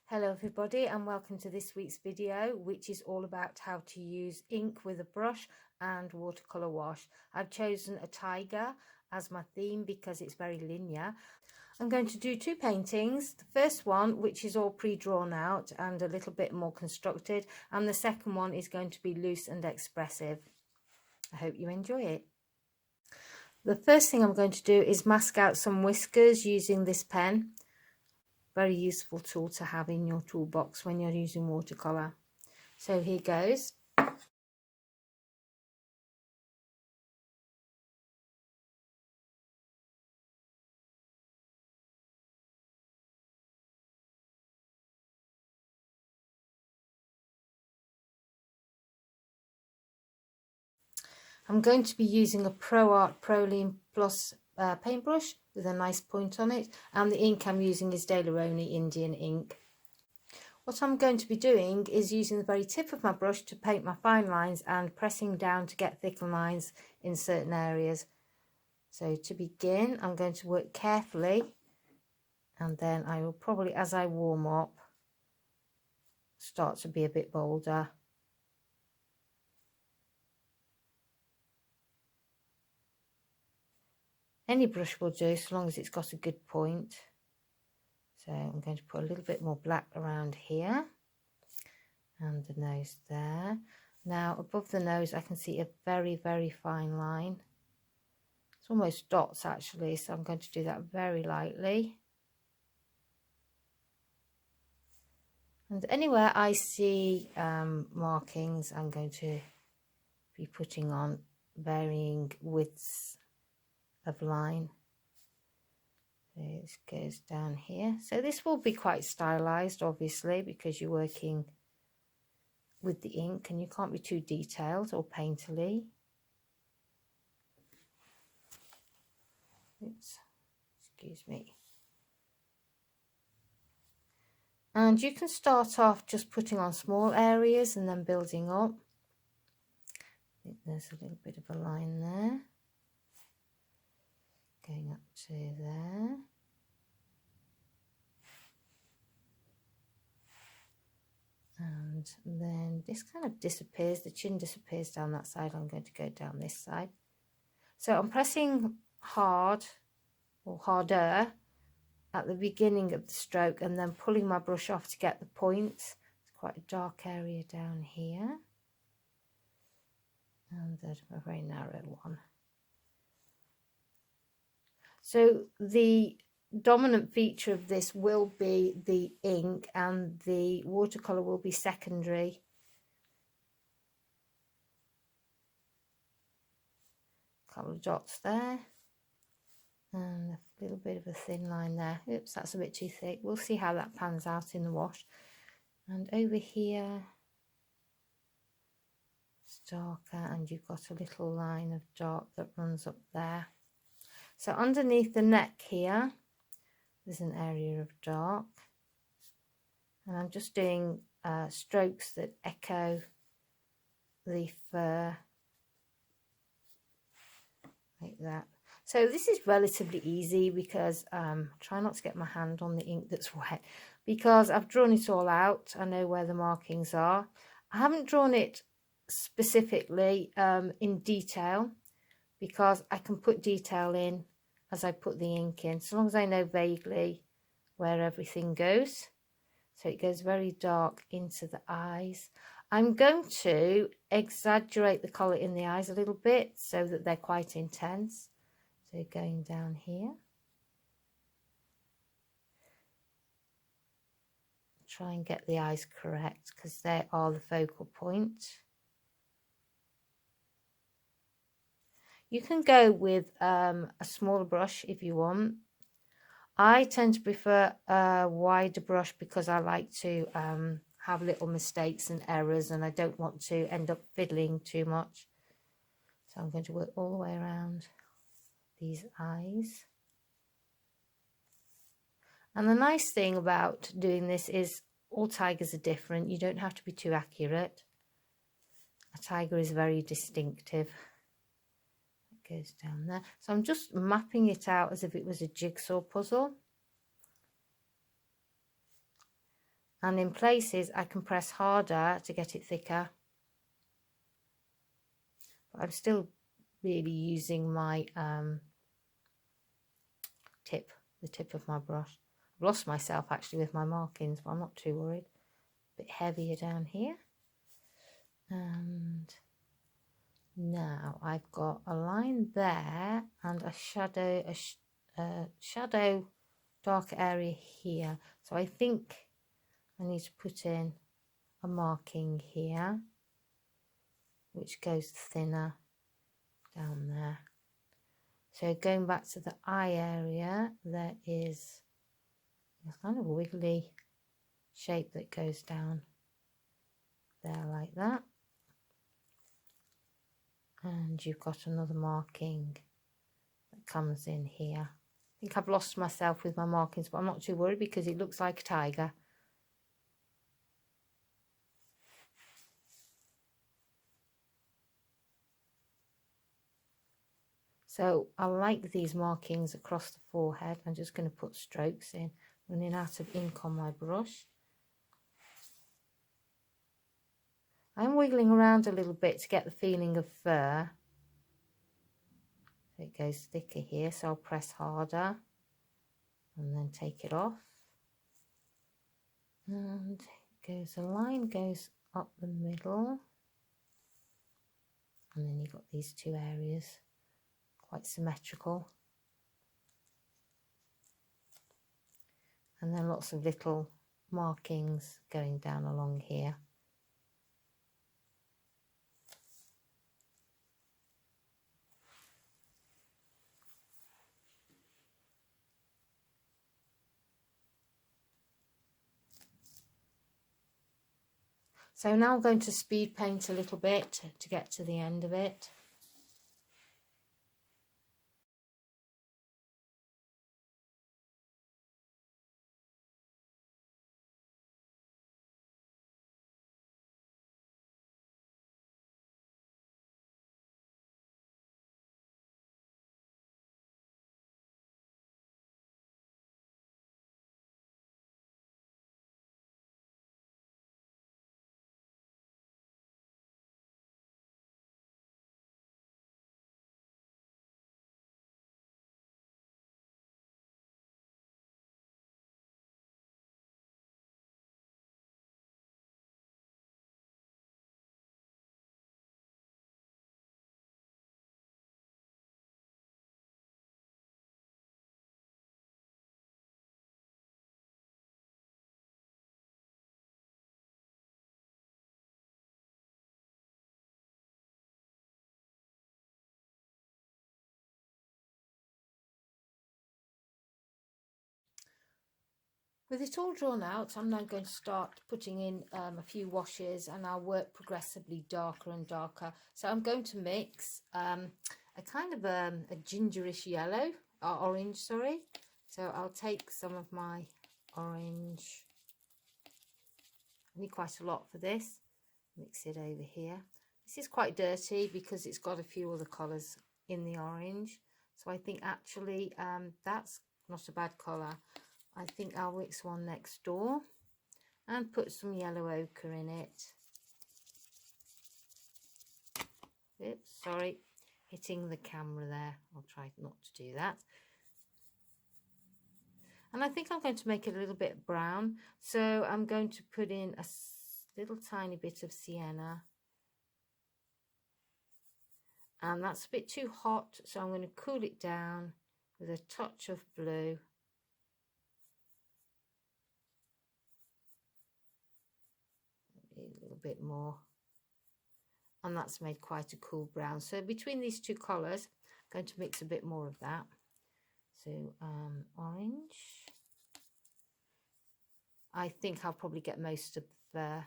Hello everybody and welcome to this week's video, which is all about how to use ink with a brush and watercolor wash. I've chosen a tiger as my theme because it's very linear. I'm going to do two paintings. The first one, which is all pre-drawn out and a little bit more constructed, and the second one is going to be loose and expressive. I hope you enjoy it. The first thing I'm going to do is mask out some whiskers using this pen. Very useful tool to have in your toolbox when you're using watercolor. So here goes. I'm going to be using a ProArt Proline Plus paintbrush with a nice point on it, and the ink I'm using is Daler-Rowney Indian ink. What I'm going to be doing is using the very tip of my brush to paint my fine lines and pressing down to get thicker lines in certain areas. So to begin, I'm going to work carefully, and then I will probably, as I warm up, start to be a bit bolder. Any brush will do, so long as it's got a good point. So I'm going to put a little bit more black around here and the nose there. Now above the nose I can see a very, very fine line. It's almost dots actually, so I'm going to do that very lightly. And anywhere I see markings, I'm going to be putting on varying widths of line. This goes down here. So this will be quite stylized, obviously, because you're working with the ink and you can't be too detailed or painterly. Oops, excuse me. And you can start off just putting on small areas and then building up. I think there's a little bit of a line there, going up to there. And then this kind of disappears, the chin disappears down that side. I'm going to go down this side. So I'm pressing hard or harder at the beginning of the stroke and then pulling my brush off to get the points. It's quite a dark area down here. And there's a very narrow one. So the dominant feature of this will be the ink and the watercolor will be secondary. A couple of dots there and a little bit of a thin line there. Oops, that's a bit too thick. We'll see how that pans out in the wash. And over here it's darker and you've got a little line of dark that runs up there. So underneath the neck here there's an area of dark, and I'm just doing strokes that echo the fur like that. So this is relatively easy because try not to get my hand on the ink that's wet, because I've drawn it all out. I know where the markings are. I haven't drawn it specifically in detail because I can put detail in as I put the ink in, so long as I know vaguely where everything goes. So it goes very dark into the eyes. I'm going to exaggerate the colour in the eyes a little bit so that they're quite intense. So going down here. Try and get the eyes correct because they are the focal point. You can go with a smaller brush if you want. I tend to prefer a wider brush because I like to have little mistakes and errors, and I don't want to end up fiddling too much. So I'm going to work all the way around these eyes. And the nice thing about doing this is all tigers are different. You don't have to be too accurate. A tiger is very distinctive. It goes down there. So I'm just mapping it out as if it was a jigsaw puzzle. and in places I can press harder to get it thicker. But I'm still really using my the tip of my brush. I've lost myself actually with my markings, but I'm not too worried. A bit heavier down here. And now I've got a line there and a shadow dark area here. So I think I need to put in a marking here, which goes thinner down there. So going back to the eye area, there is a kind of wiggly shape that goes down there like that. And you've got another marking that comes in here. I think I've lost myself with my markings, but I'm not too worried because it looks like a tiger. So I like these markings across the forehead. I'm just going to put strokes in, running out of ink on my brush. I'm wiggling around a little bit to get the feeling of fur. So it goes thicker here, so I'll press harder and then take it off. And it goes, a line goes up the middle. And then you've got these two areas, quite symmetrical. And then lots of little markings going down along here. So now I'm going to speed paint a little bit to get to the end of it. With it all drawn out, I'm now going to start putting in a few washes, and I'll work progressively darker and darker. So I'm going to mix a kind of a gingerish yellow, orange, sorry. So I'll take some of my orange, I need quite a lot for this, mix it over here. This is quite dirty because it's got a few other colours in the orange. So I think actually that's not a bad colour. I think I'll mix one next door and put some yellow ochre in it. Oops, sorry, hitting the camera there. I'll try not to do that. And I think I'm going to make it a little bit brown. So I'm going to put in a little tiny bit of sienna. And that's a bit too hot, so I'm going to cool it down with a touch of blue. A little bit more, and that's made quite a cool brown. So between these two colours, I'm going to mix a bit more of that. So orange, I think I'll probably get most of the a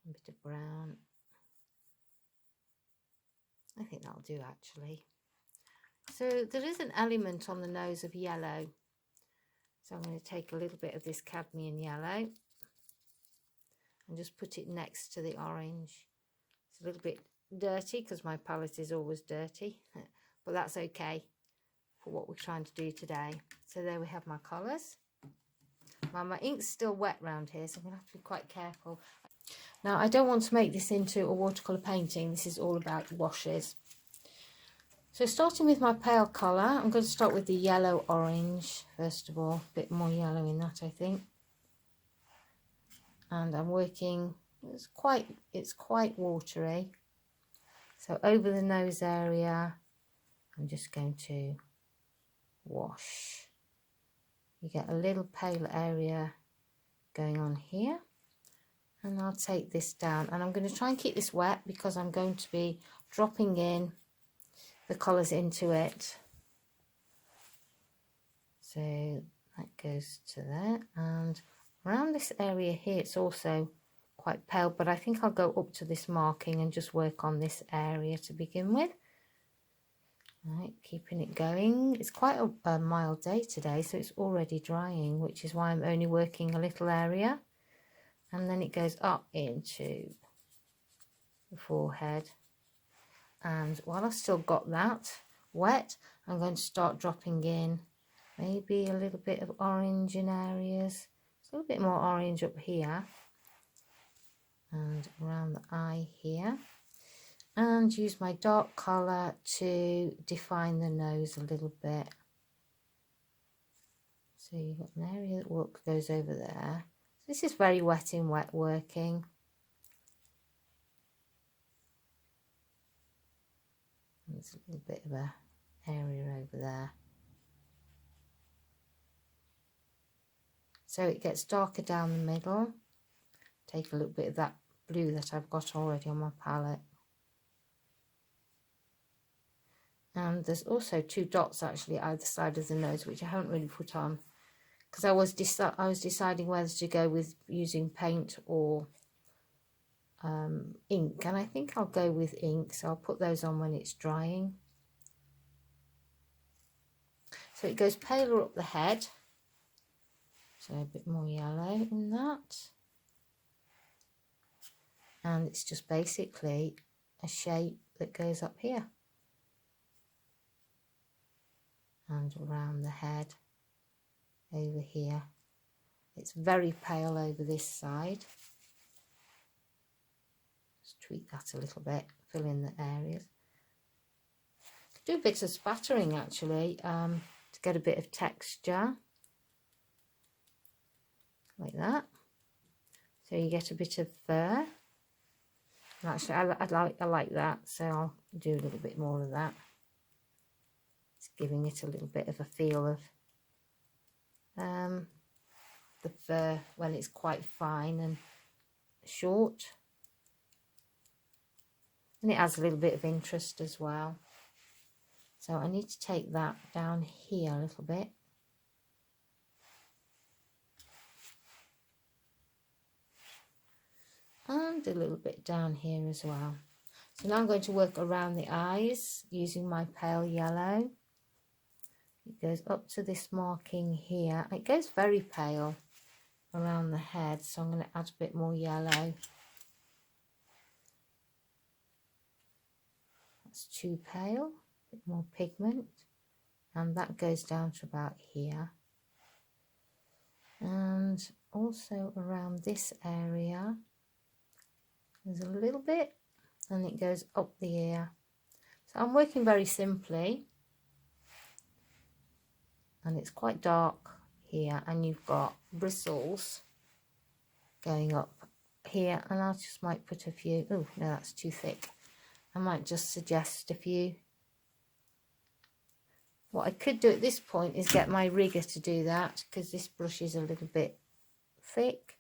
bit of brown. I think that'll do actually. So there is an element on the nose of yellow, so I'm going to take a little bit of this cadmium yellow and just put it next to the orange. It's a little bit dirty because my palette is always dirty, but that's okay for what we're trying to do today. So there we have my colours. Now my ink's still wet around here, so I'm going to have to be quite careful. Now I don't want to make this into a watercolour painting. This is all about washes. So starting with my pale colour, I'm going to start with the yellow orange first of all. A bit more yellow in that, I think. And I'm working, it's quite watery. So over the nose area, I'm just going to wash. You get a little pale area going on here. And I'll take this down. And I'm going to try and keep this wet because I'm going to be dropping in the colours into it. So that goes to there. And around this area here, it's also quite pale. But I think I'll go up to this marking and just work on this area to begin with. Right, keeping it going. It's quite a mild day today, so it's already drying, which is why I'm only working a little area. And then it goes up into the forehead. And while I've still got that wet, I'm going to start dropping in maybe a little bit of orange in areas. A little bit more orange up here. And around the eye here. And use my dark colour to define the nose a little bit. So you've got an area that goes over there. This is very wet in wet working. There's a little bit of a area over there. So it gets darker down the middle. Take a little bit of that blue that I've got already on my palette. And there's also 2 dots actually either side of the nose, which I haven't really put on because I was deciding whether to go with using paint or ink, and I think I'll go with ink, so I'll put those on when it's drying. So it goes paler up the head, so a bit more yellow in that, and it's just basically a shape that goes up here and around the head over here. It's very pale over this side. Just tweak that a little bit, fill in the areas. Do a bit of spattering actually to get a bit of texture, like that. So you get a bit of fur. And actually, I like that, so I'll do a little bit more of that. It's giving it a little bit of a feel of the fur when it's quite fine and short. And it adds a little bit of interest as well. So I need to take that down here a little bit. And a little bit down here as well. So now I'm going to work around the eyes using my pale yellow. It goes up to this marking here. It goes very pale around the head, so I'm going to add a bit more yellow. That's too pale, a bit more pigment. And that goes down to about here. And also around this area, there's a little bit, and it goes up the ear. So I'm working very simply. And it's quite dark here, and you've got bristles going up here, and I just might put a few. Oh no, that's too thick. I might just suggest a few. What I could do at this point is get my rigger to do that, because this brush is a little bit thick.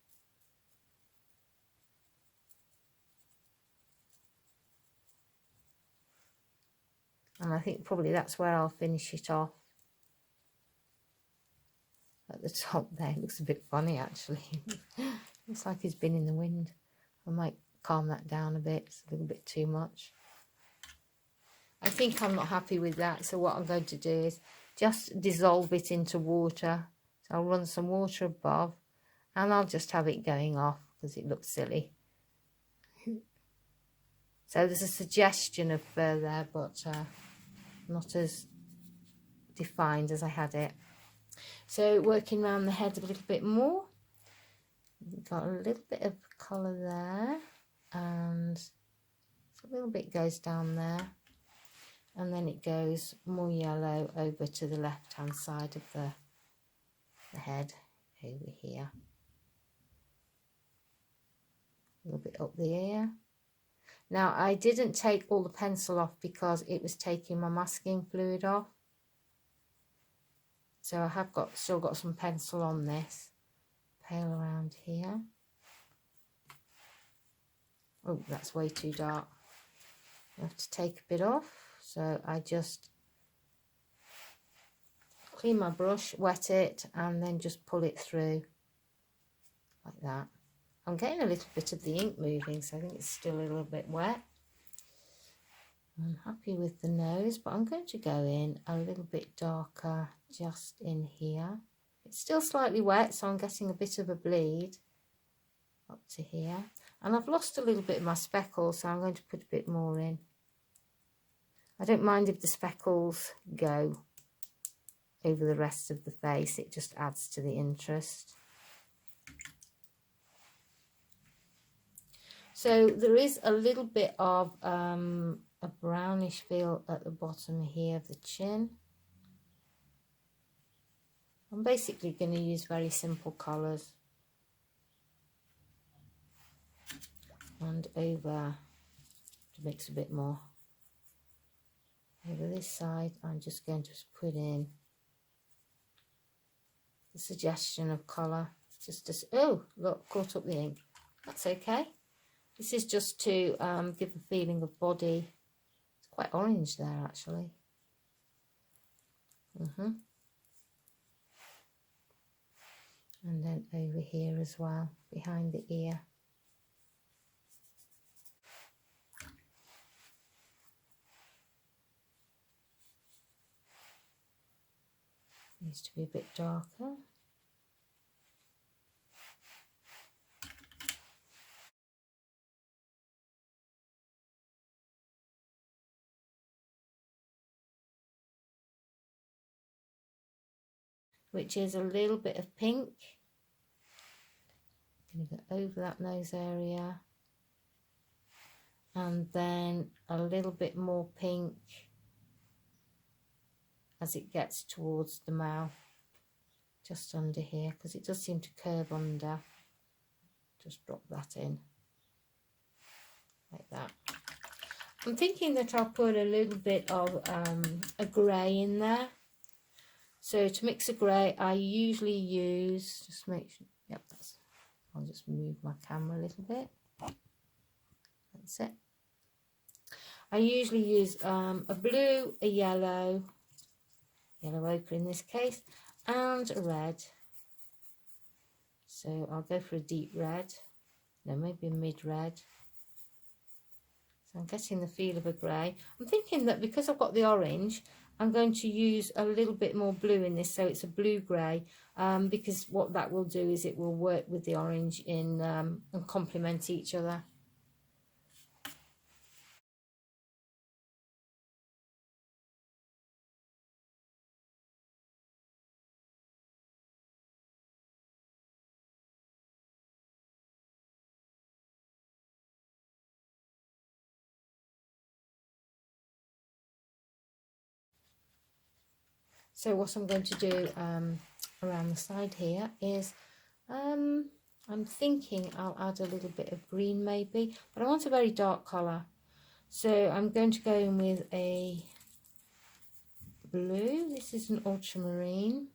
And I think probably that's where I'll finish it off. At the top there, it looks a bit funny actually. Looks like it's been in the wind. I might calm that down a bit. It's a little bit too much. I think I'm not happy with that, so what I'm going to do is just dissolve it into water. So I'll run some water above, and I'll just have it going off because it looks silly. So there's a suggestion of fur there, but not as defined as I had it. So working around the head a little bit more, we've got a little bit of colour there, and a little bit goes down there, and then it goes more yellow over to the left hand side of the head over here. A little bit up the ear. Now I didn't take all the pencil off because it was taking my masking fluid off. So I have still got some pencil on this. Pale around here. Oh, that's way too dark. I have to take a bit off. So I just clean my brush, wet it, and then just pull it through like that. I'm getting a little bit of the ink moving, so I think it's still a little bit wet. I'm happy with the nose, but I'm going to go in a little bit darker just in here. It's still slightly wet, so I'm getting a bit of a bleed up to here. And I've lost a little bit of my speckles, so I'm going to put a bit more in. I don't mind if the speckles go over the rest of the face, it just adds to the interest. So there is a little bit of a brownish feel at the bottom here of the chin. I'm basically going to use very simple colours. And over, to mix a bit more. Over this side, I'm just going to put in the suggestion of colour. Just as, oh, look, caught up the ink. That's okay. This is just to give a feeling of body. It's quite orange there, actually. And then over here as well, behind the ear. Needs to be a bit darker. Which is a little bit of pink. I'm going to go over that nose area. And then a little bit more pink as it gets towards the mouth. Just under here, because it does seem to curve under. Just drop that in. Like that. I'm thinking that I'll put a little bit of a grey in there. So to mix a grey, I usually use, just make sure, yep, I'll just move my camera a little bit. That's it. I usually use a blue, a yellow ochre in this case, and a red. So I'll go for a deep red, no, maybe a mid-red. So I'm getting the feel of a grey. I'm thinking that because I've got the orange, I'm going to use a little bit more blue in this, so it's a blue-grey, because what that will do is it will work with the orange in and complement each other. So what I'm going to do around the side here is, I'm thinking I'll add a little bit of green maybe, but I want a very dark colour. So I'm going to go in with a blue. This is an ultramarine.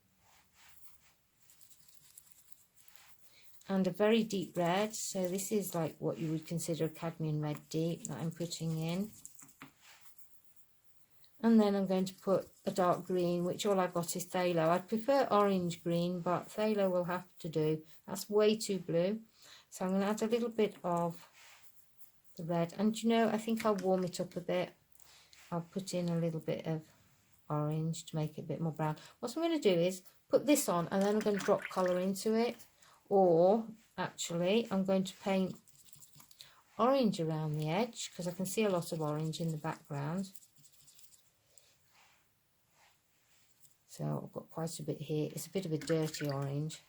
And a very deep red. So this is like what you would consider a cadmium red deep that I'm putting in. And then I'm going to put a dark green, which all I've got is phthalo. I'd prefer orange green, but phthalo will have to do. That's way too blue. So I'm going to add a little bit of the red. And you know, I think I'll warm it up a bit. I'll put in a little bit of orange to make it a bit more brown. What I'm going to do is put this on, and then I'm going to drop colour into it. Or, actually, I'm going to paint orange around the edge, because I can see a lot of orange in the background. So I've got quite a bit here. It's a bit of a dirty orange.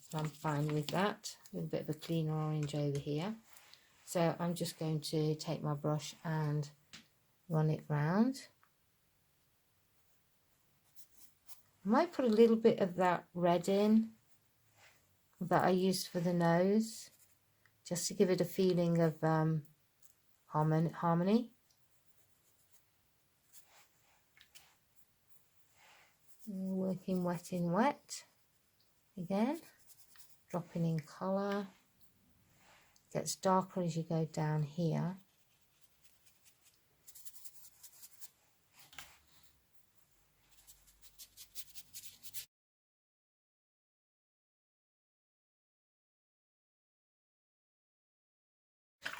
So I'm fine with that. A little bit of a cleaner orange over here. So I'm just going to take my brush and run it round. I might put a little bit of that red in that I used for the nose, just to give it a feeling of harmony. Working wet in wet again, dropping in colour. Gets darker as you go down here.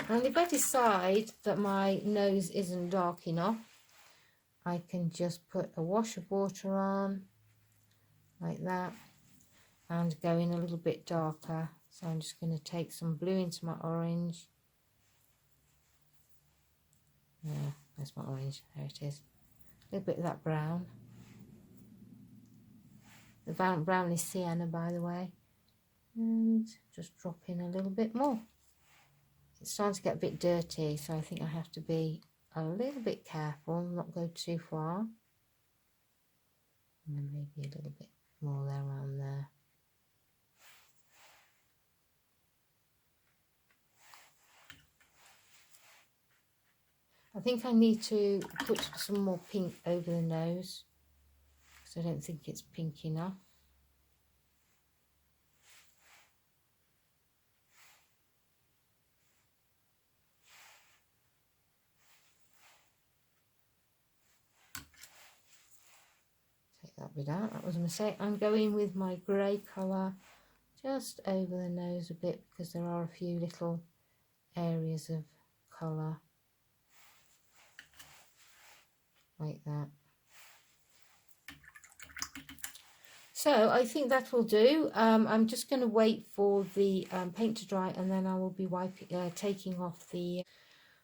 And if I decide that my nose isn't dark enough, I can just put a wash of water on, like that, and go in a little bit darker. So I'm just going to take some blue into my orange. Yeah, there's my orange, there it is. A little bit of that brown. The brown is sienna, by the way. And just drop in a little bit more. It's starting to get a bit dirty, so I think I have to be a little bit careful, not go too far. And then maybe a little bit more there, around there. I think I need to put some more pink over the nose, because I don't think it's pink enough. Take that bit out, that was a mistake. I'm going with my grey colour just over the nose a bit, because there are a few little areas of colour like that. So I think that will do. I'm just going to wait for the paint to dry, and then I will be taking off the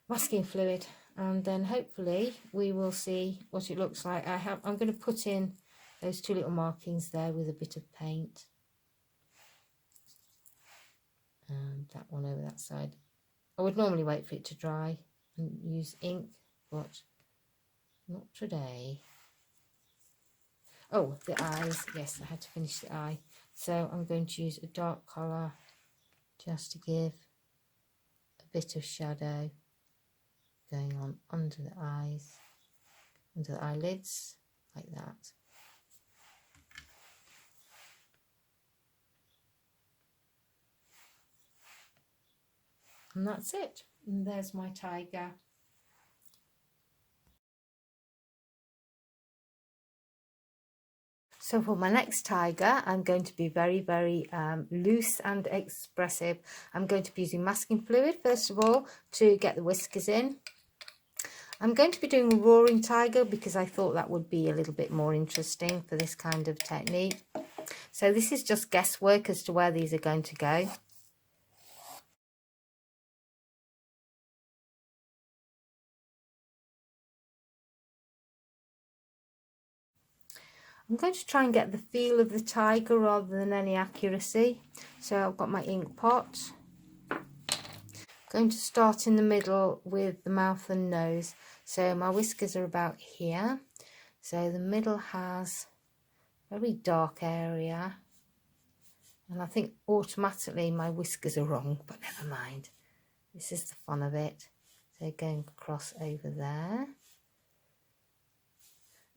masking fluid, and then hopefully we will see what it looks like. I'm going to put in those two little markings there with a bit of paint, and that one over that side. I would normally wait for it to dry and use ink, but not today. Oh, the eyes. Yes, I had to finish the eye. So I'm going to use a dark colour just to give a bit of shadow going on under the eyes, under the eyelids, like that. And that's it. And there's my tiger. So for my next tiger, I'm going to be very loose and expressive. I'm going to be using masking fluid, first of all, to get the whiskers in. I'm going to be doing a roaring tiger because I thought that would be a little bit more interesting for this kind of technique. So this is just guesswork as to where these are going to go. I'm going to try and get the feel of the tiger rather than any accuracy. So I've got my ink pot. Going to start in the middle with the mouth and nose. So my whiskers are about here. So the middle has a very dark area. And I think automatically my whiskers are wrong, but never mind. This is the fun of it. So going across over there.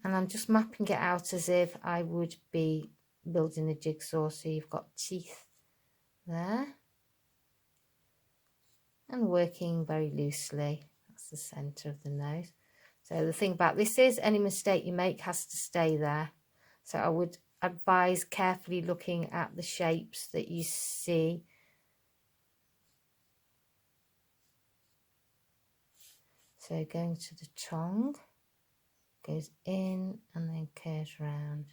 And I'm just mapping it out as if I would be building a jigsaw. So you've got teeth there. And working very loosely. That's the centre of the nose. So the thing about this is any mistake you make has to stay there. So I would advise carefully looking at the shapes that you see. So going to the tongue, goes in and then curves round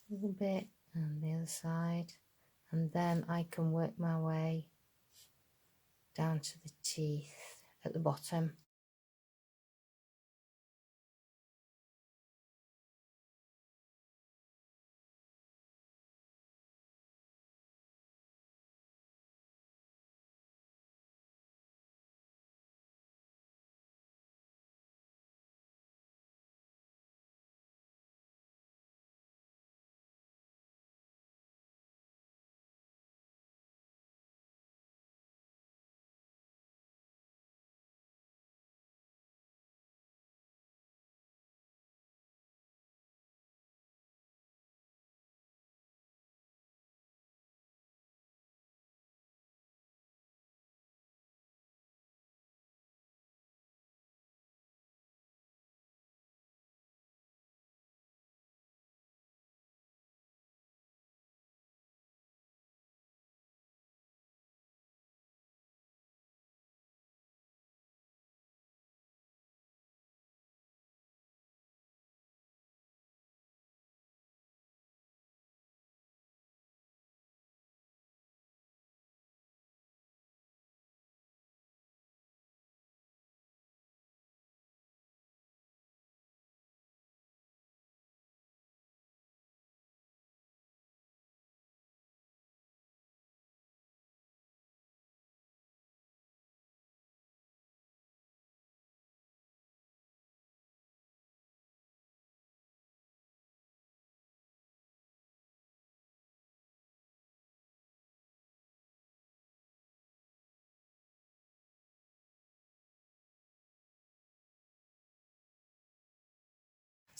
a little bit, and the other side, and then I can work my way down to the teeth at the bottom.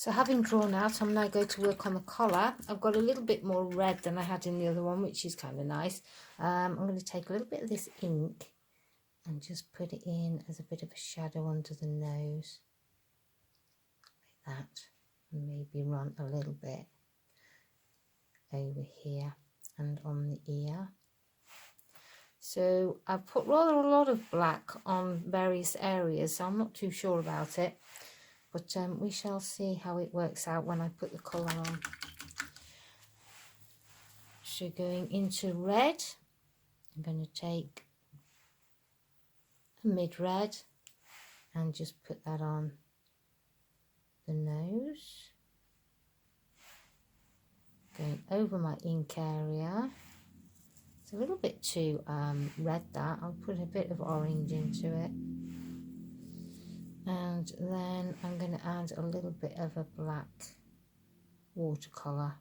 So having drawn out, I'm now going to work on the collar. I've got a little bit more red than I had in the other one, which is kind of nice. I'm going to take a little bit of this ink and just put it in as a bit of a shadow under the nose, like that, and maybe run a little bit over here and on the ear. So I've put rather a lot of black on various areas, so I'm not too sure about it, but we shall see how it works out when I put the colour on. So going into red, I'm going to take a mid red and just put that on the nose, going over my ink area. It's a little bit too red, that. I'll put a bit of orange into it, and then I'm going to add a little bit of a black watercolour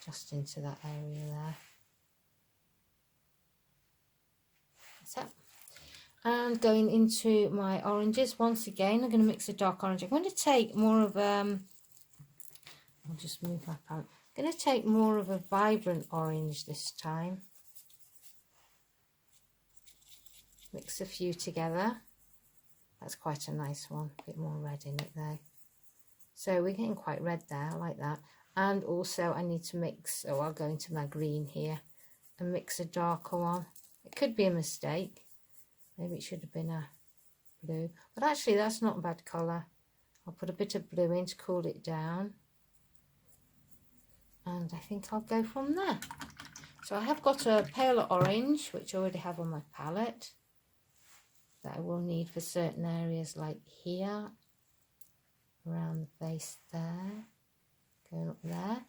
just into that area there. So, and going into my oranges, once again I'm going to mix a dark orange. I'm going to take more of I'll just move my palette. I'm going to take more of a vibrant orange this time. Mix a few together. That's quite a nice one, a bit more red in it though. So we're getting quite red there, I like that. And also I need to mix, oh, I'll go into my green here and mix a darker one. It could be a mistake. Maybe it should have been a blue, but actually that's not a bad colour. I'll put a bit of blue in to cool it down. And I think I'll go from there. So I have got a paler orange, which I already have on my palette, that I will need for certain areas like here, around the face there, going up there.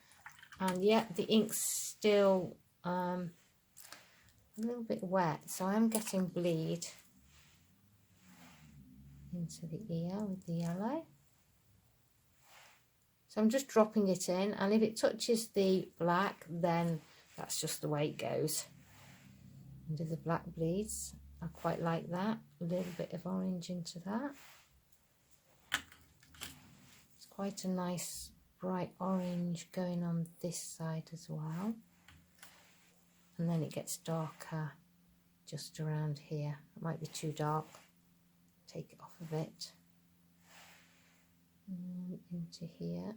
And yeah, the ink's still a little bit wet, so I'm getting bleed into the ear with the yellow. So I'm just dropping it in, and if it touches the black, then that's just the way it goes. And if the black bleeds, I quite like that. A little bit of orange into that. It's quite a nice bright orange going on this side as well. And then it gets darker just around here. It might be too dark. Take it off a bit. Into here,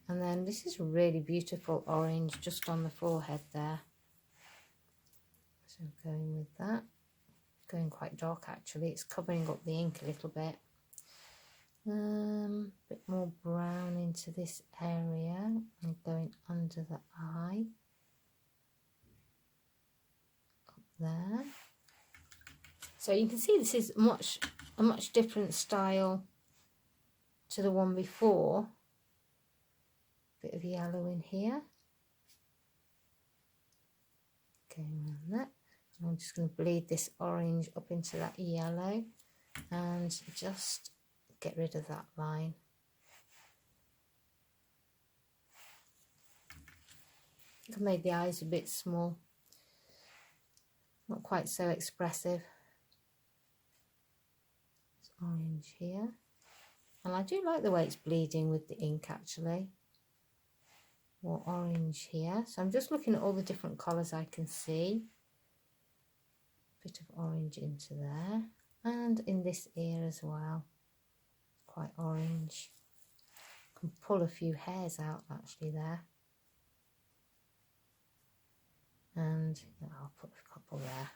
and then this is a really beautiful orange just on the forehead there, so going with that, going quite dark actually, it's covering up the ink a little bit. Bit more brown into this area and going under the eye, up there. So you can see this is a much different style to the one before. Bit of yellow in here. Going around that. And I'm just going to bleed this orange up into that yellow and just get rid of that line. I've made the eyes a bit small. Not quite so expressive. Orange here, and I do like the way it's bleeding with the ink actually. More orange here, so I'm just looking at all the different colours I can see. Bit of orange into there, and in this ear as well, quite orange. Can pull a few hairs out actually there, and I'll put a couple there.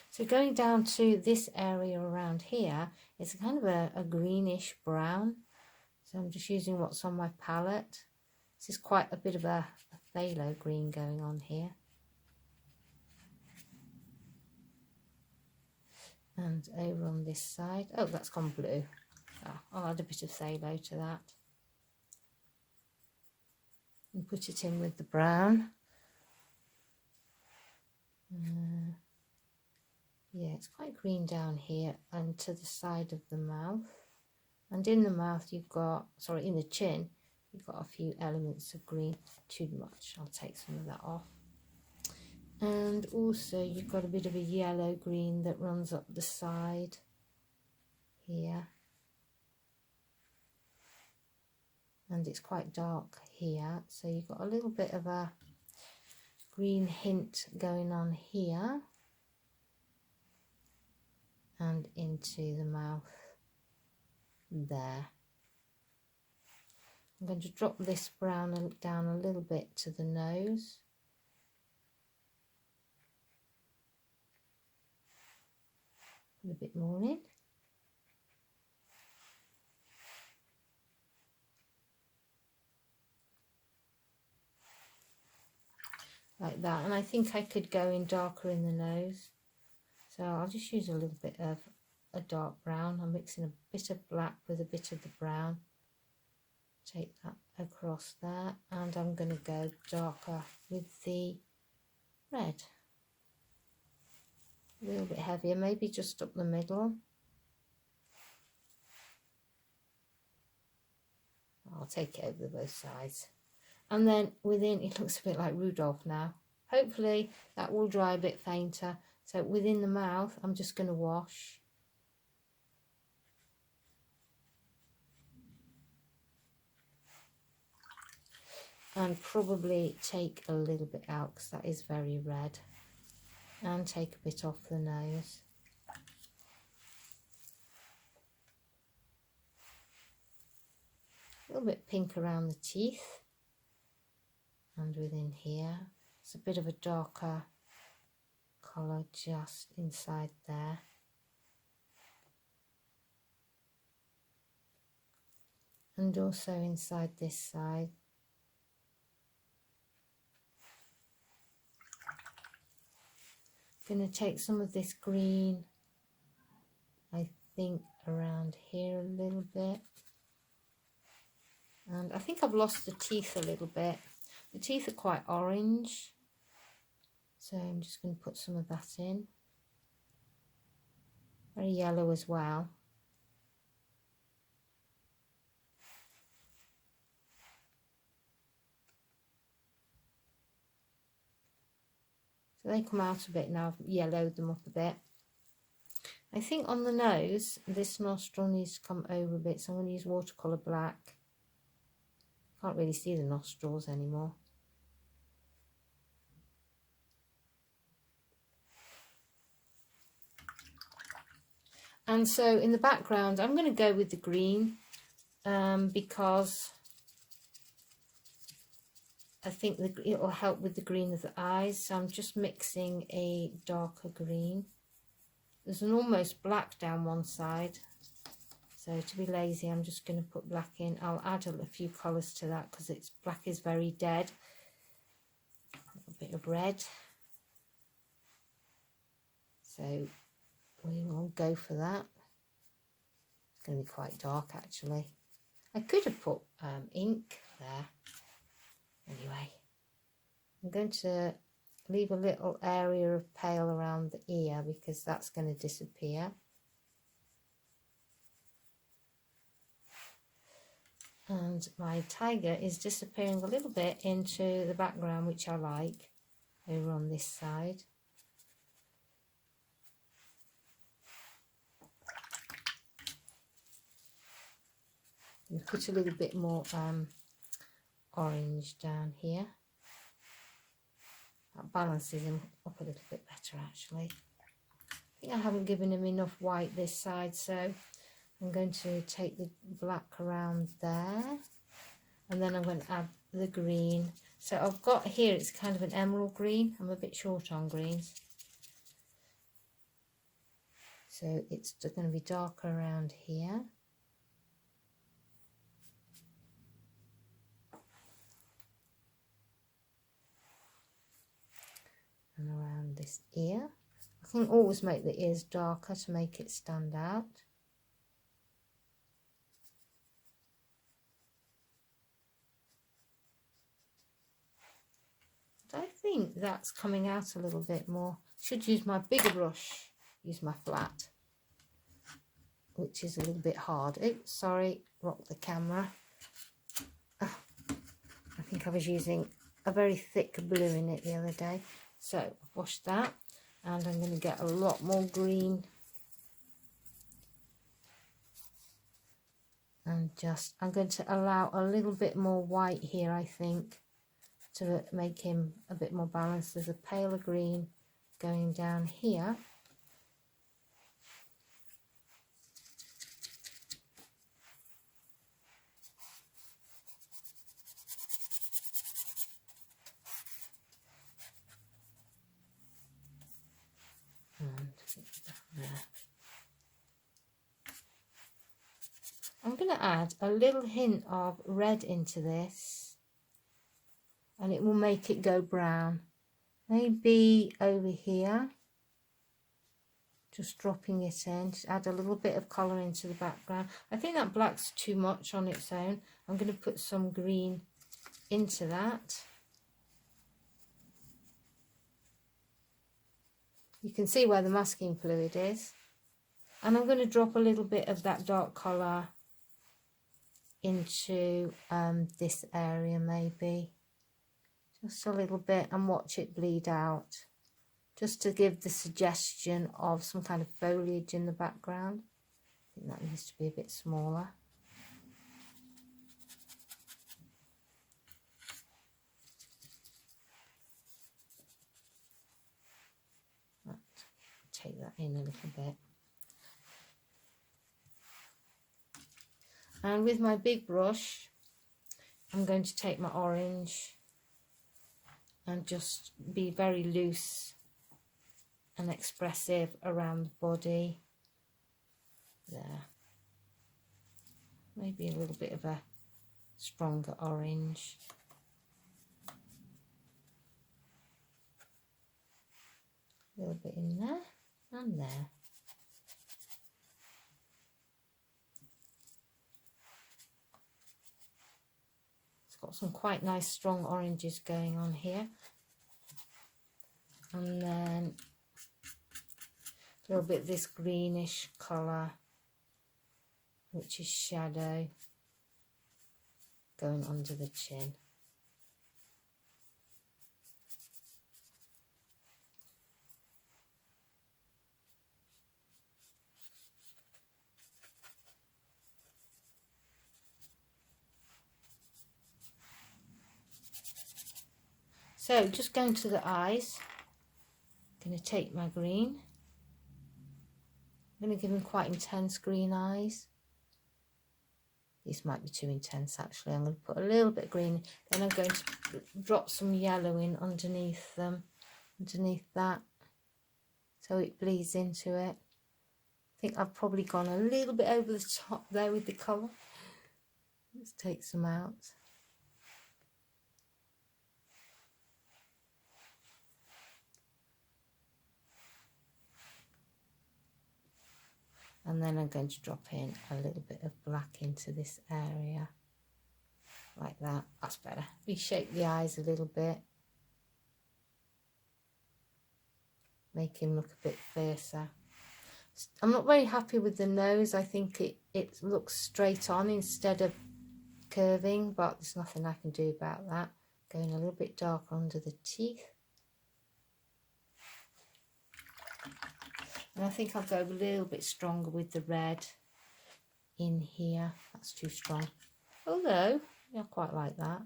So going down to this area around here, it's kind of a greenish brown. So I'm just using what's on my palette. This is quite a bit of a phthalo green going on here. And over on this side, oh, that's gone blue. So I'll add a bit of phthalo to that. And put it in with the brown. Yeah, it's quite green down here and to the side of the mouth. And in the mouth you've got, sorry, in the chin, you've got a few elements of green. Too much, I'll take some of that off. And also you've got a bit of a yellow green that runs up the side here, and it's quite dark here, so you've got a little bit of a green hint going on here and into the mouth there. I'm going to drop this brown down a little bit to the nose. Put a bit more in. Like that, and I think I could go in darker in the nose, so I'll just use a little bit of a dark brown. I'm mixing a bit of black with a bit of the brown. Take that across there, and I'm going to go darker with the red. A little bit heavier, maybe just up the middle. I'll take it over both sides. And then within, it looks a bit like Rudolph now. Hopefully that will dry a bit fainter. So within the mouth, I'm just going to wash. And probably take a little bit out because that is very red. And take a bit off the nose. A little bit pink around the teeth. And within here, it's a bit of a darker colour just inside there. And also inside this side. I'm going to take some of this green, I think around here a little bit. And I think I've lost the teeth a little bit. The teeth are quite orange, so I'm just going to put some of that in. Very yellow as well. So they come out a bit now. I've yellowed them up a bit. I think on the nose, this nostril needs to come over a bit, so I'm going to use watercolour black. Can't really see the nostrils anymore. And so in the background, I'm going to go with the green because I think it will help with the green of the eyes. So I'm just mixing a darker green. There's an almost black down one side. So to be lazy, I'm just going to put black in. I'll add a few colours to that because black is very dead. A bit of red. So we will go for that. It's going to be quite dark actually. I could have put ink there. Anyway, I'm going to leave a little area of pale around the ear because that's going to disappear. And my tiger is disappearing a little bit into the background, which I like, over on this side. And put a little bit more orange down here. That balances him up a little bit better actually. I think I haven't given him enough white this side, so I'm going to take the black around there, and then I'm going to add the green. So I've got here, it's kind of an emerald green. I'm a bit short on greens. So it's going to be darker around here. And around this ear. I can always make the ears darker to make it stand out. But I think that's coming out a little bit more. Should use my bigger brush, use my flat, which is a little bit hard. Oops, sorry, rocked the camera. Oh, I think I was using a very thick blue in it the other day. So wash that, and I'm going to get a lot more green, and just I'm going to allow a little bit more white here, I think, to make him a bit more balanced. There's a paler green going down here. And there. I'm going to add a little hint of red into this, and it will make it go brown. Maybe over here, just dropping it in, just add a little bit of colour into the background. I think that black's too much on its own. I'm going to put some green into that. You can see where the masking fluid is. And I'm going to drop a little bit of that dark colour into this area, maybe. Just a little bit, and watch it bleed out. Just to give the suggestion of some kind of foliage in the background. I think that needs to be a bit smaller. Right, take that in a little bit. And with my big brush, I'm going to take my orange and just be very loose and expressive around the body. There. Maybe a little bit of a stronger orange. A little bit in there and there. Got some quite nice strong oranges going on here, and then a little bit of this greenish colour, which is shadow, going under the chin. So just going to the eyes, I'm going to take my green. I'm going to give him quite intense green eyes. These might be too intense actually. I'm going to put a little bit of green, then I'm going to drop some yellow in underneath them, underneath that, so it bleeds into it. I think I've probably gone a little bit over the top there with the colour. Let's take some out. And then I'm going to drop in a little bit of black into this area, like that. That's better. Reshape the eyes a little bit, make him look a bit fiercer. I'm not very happy with the nose. I think it looks straight on instead of curving, but there's nothing I can do about that. Going a little bit darker under the teeth. And I think I'll go a little bit stronger with the red in here. That's too strong. Although, yeah, I quite like that.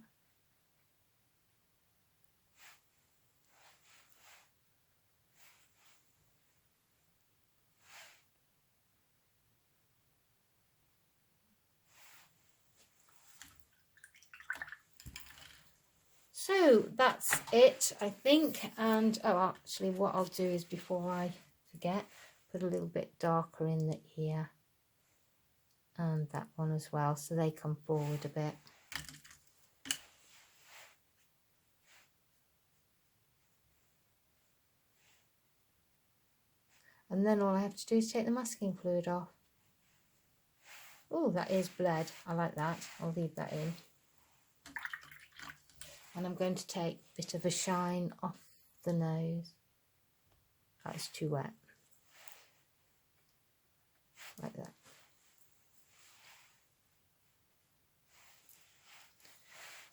So that's it, I think. And oh, actually what I'll do is, before I forget, put a little bit darker in the ear and that one as well, so they come forward a bit. And then all I have to do is take the masking fluid off. Oh, that is bled. I like that. I'll leave that in. And I'm going to take a bit of a shine off the nose. That's too wet. Like that.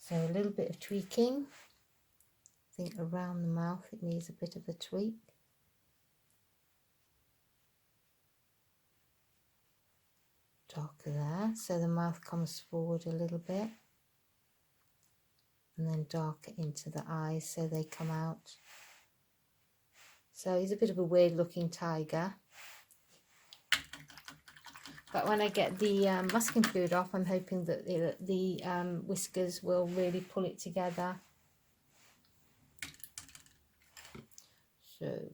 So a little bit of tweaking. think around the mouth it needs a bit of a tweak. Darker there, so the mouth comes forward a little bit, and then darker into the eyes so they come out. So he's a bit of a weird looking tiger, but when I get the masking fluid off, I'm hoping that the whiskers will really pull it together. So